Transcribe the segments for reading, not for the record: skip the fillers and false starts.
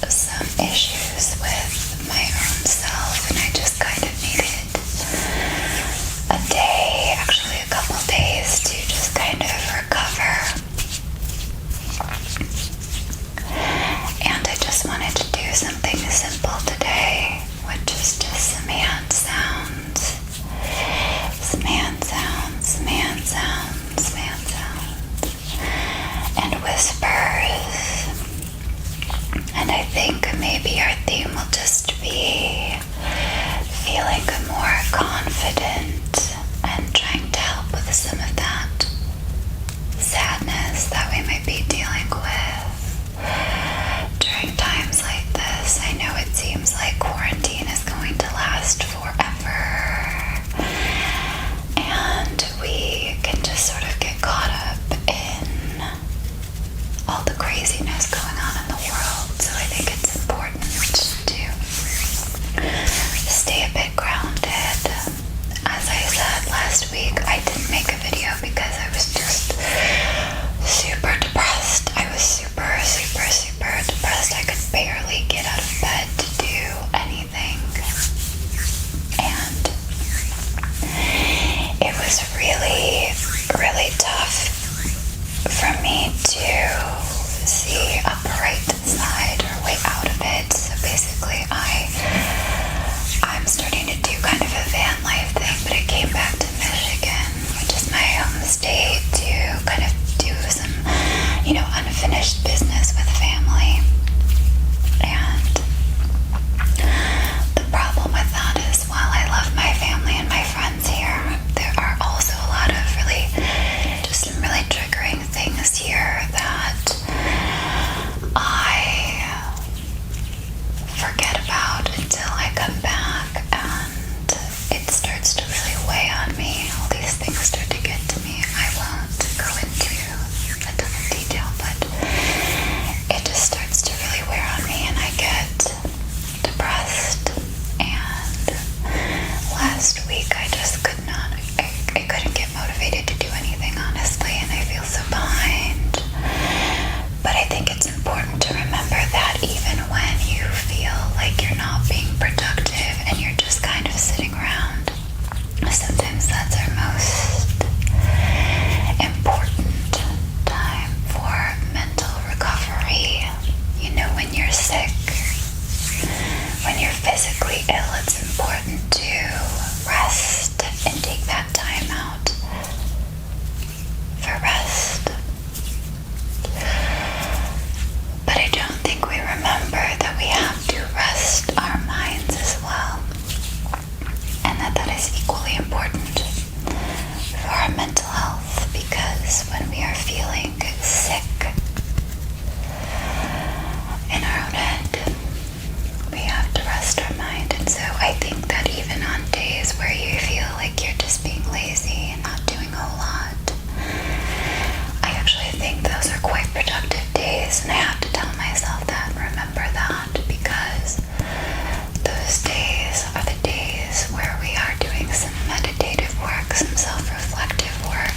some issues with my own self, and I just kind of needed a day, actually a couple days, to just kind of recover. And I just wanted to do something simple today, which is just some hand sounds. Some hand sounds, some hand sounds, some hand sounds, and whispers. And I think maybe our theme will just be feeling more confident and trying to help with some of that sadness that we might be dealing with during times like this. I know it seems like quarantine is going to last forever, and we can just sort of get caught up in all the craziness going on in the world. So I think it's important to stay a bit grounded. As I said last week, I didn't make a video because I was just super depressed. I was super depressed. I could barely get out of bed to do anything. And it was really, really tough for me to see a bright side or way out of it. So basically I'm starting to do kind of a van life thing, but I came back to Michigan, which is my home state, to kind of do some, unfinished business with family. And the problem with that is, while I love my family and my friends here, there are also a lot of some really triggering things here that I forget about until I come back, and it starts to really weigh on me. All these things start to get to me. I won't go into a ton of detail, but it just starts to really wear on me, and I get depressed. And last week I just could not, I couldn't get motivated to do anything, honestly, and I feel so behind. But I think it's important to remember that even when you feel like you're not being productive and you're just kind of sitting around, sometimes that's our most important time for mental recovery. When you're sick, when you're physically ill, it's important to rest and take that time out for rest. But I don't think we remember that we have to rest our minds as well, and that is equally important for our mental health, because when we are feeling sick in our own head, we have to rest our mind. And so I think that even on days where you feel like you're just being lazy and not doing a whole lot, I actually think those are quite productive days, and I have to tell myself that and remember that, because those days are the days where we are doing some meditative work, some self-reflective work.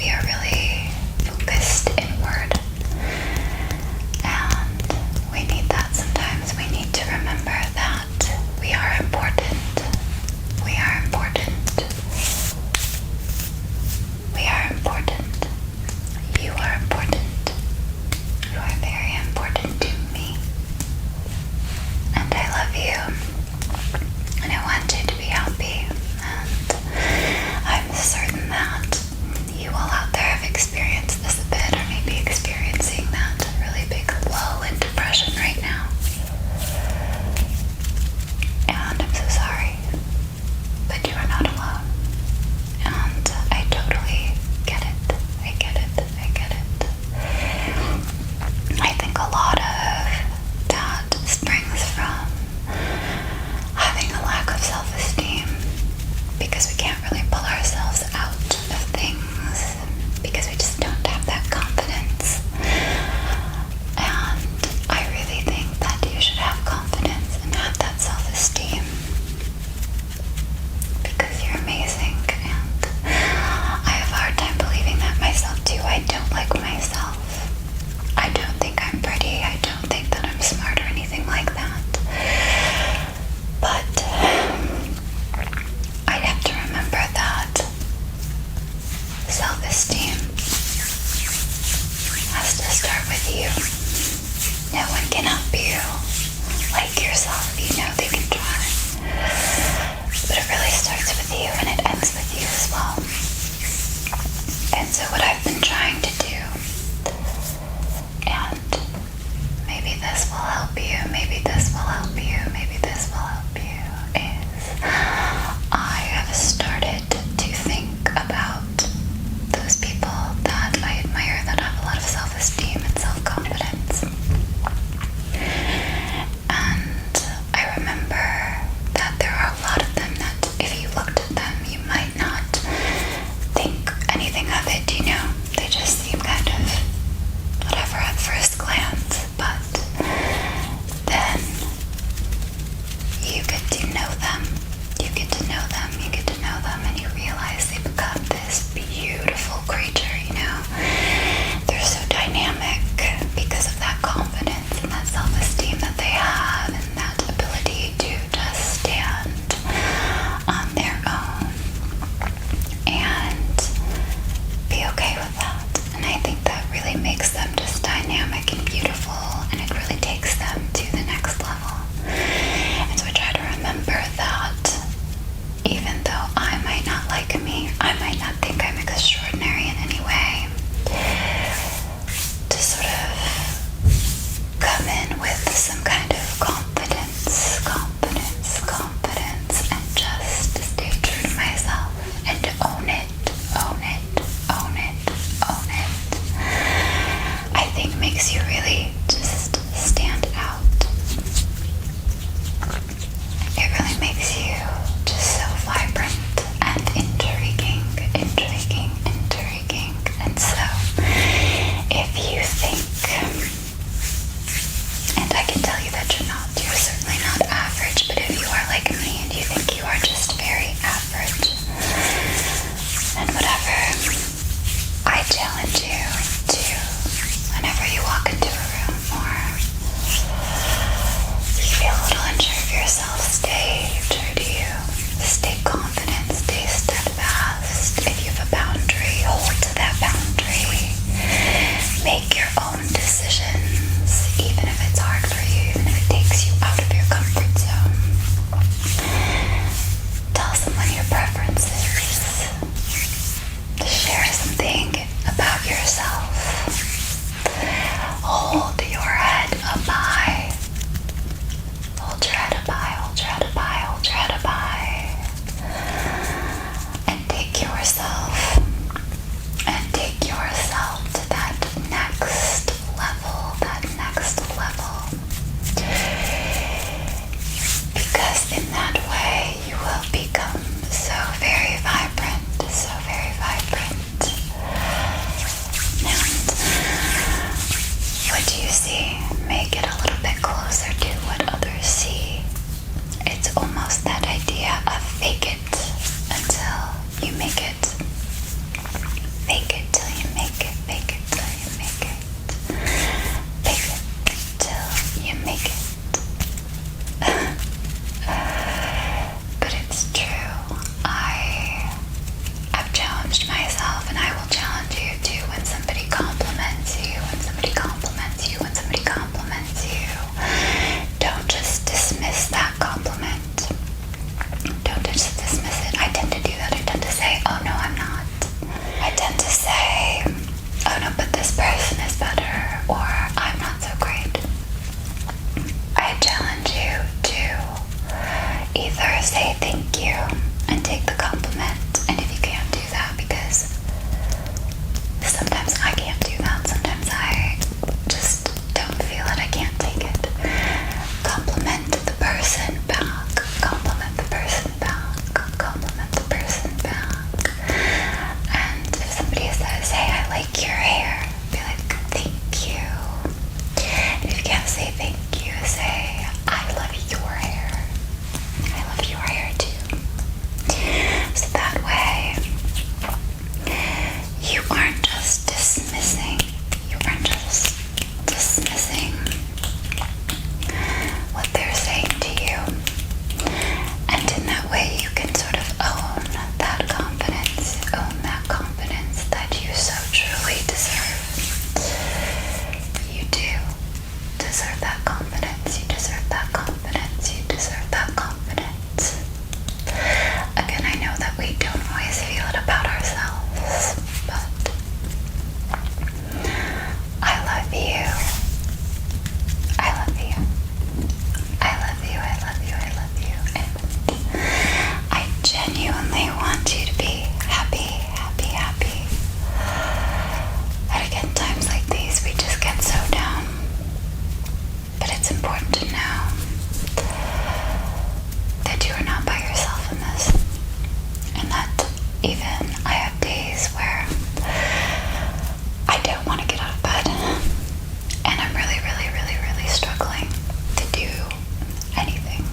We are really focused inward, and we need that sometimes. We need to remember that we are important. We are important. can help you like yourself. You know they can try. But it really starts with you and it ends with you as well. And so what I've been trying to do, and maybe this will help you, maybe this will help you, maybe this will help you, is I have started to think about those people that I admire that have a lot of self-esteem and self-confidence. And I remember that there are a lot of them that if you looked at them, you might not think anything of it, you know? They just seem kind of whatever at first glance, but then you get to know them. You get to know them, you get to know them, and you realize they become this beautiful creature, you know? They're so dynamic because of that confidence and that self-esteem that they have and that ability to just stand on their own and be okay with that. And I think that really makes them just dynamic and beautiful, and it really takes them to the next level. And so I try to remember that even though I might not like me, I might not think I'm extraordinary in any way, to sort of come in with it's important to know that you are not by yourself in this, and that even I have days where I don't want to get out of bed, and I'm really, really, really, really struggling to do anything.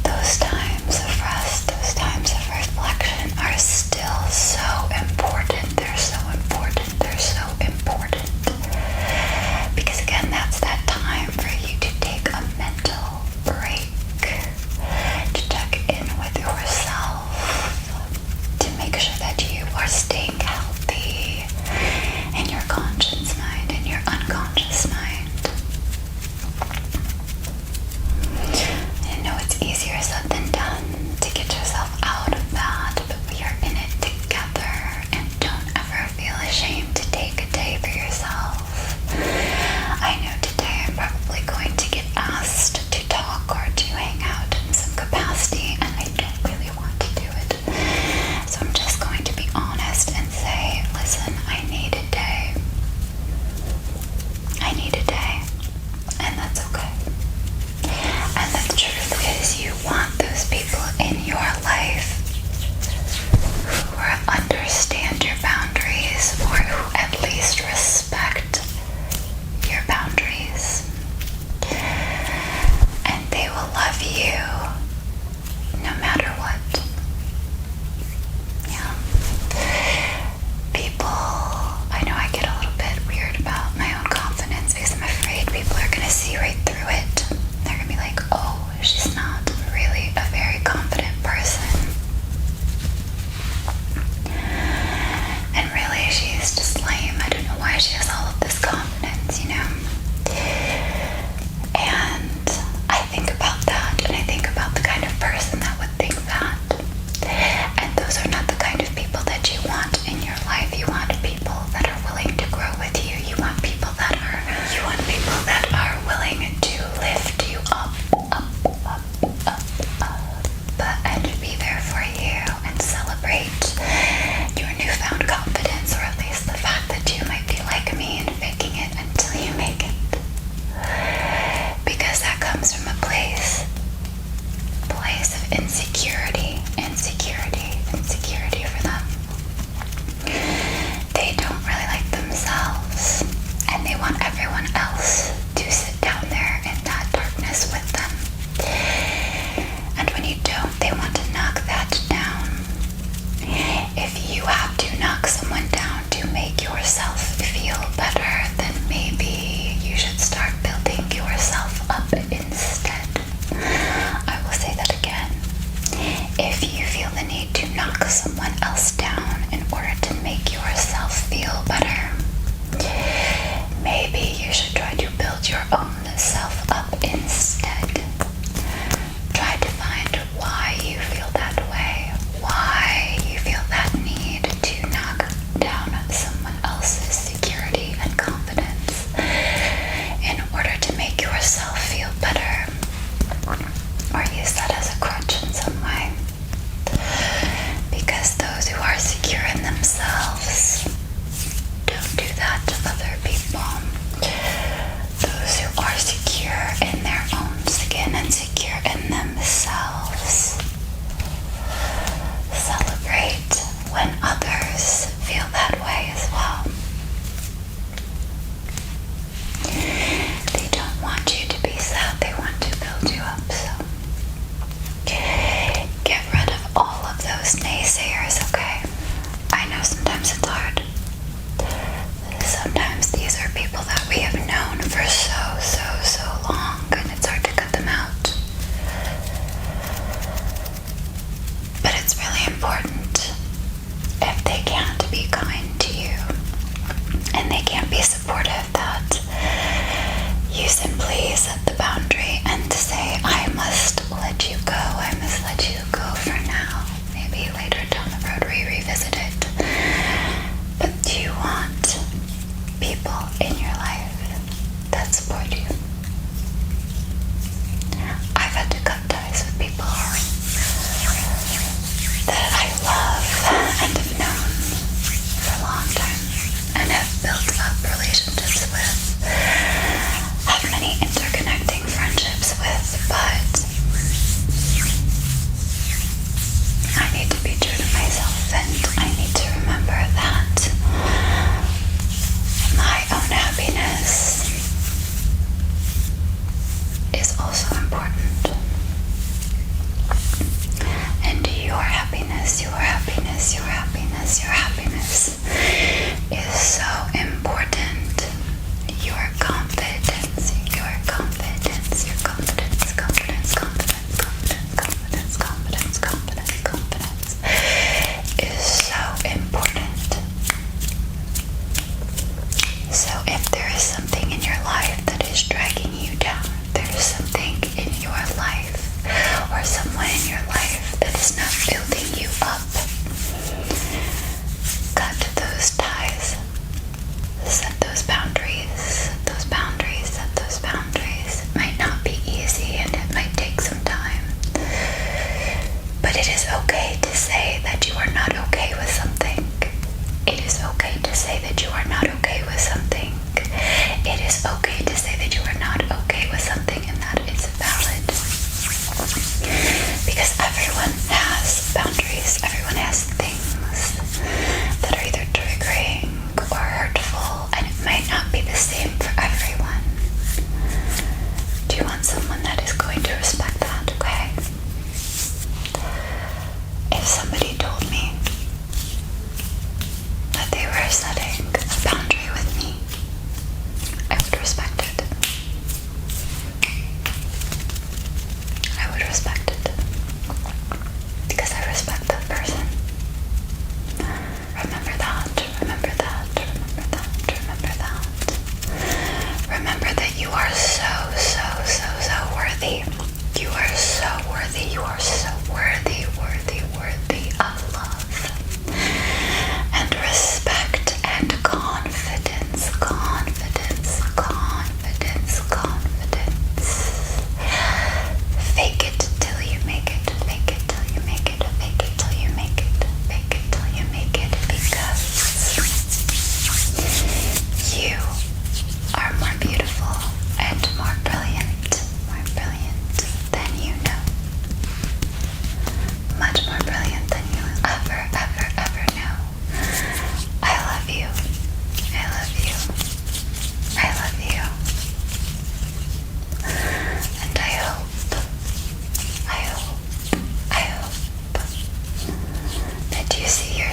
Those times of rest, those times of reflection are still so important. They're so important. They're so important. Because again, that's that time for you to take a mental break, to check in with yourself,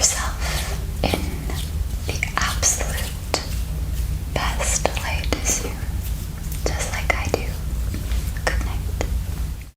yourself.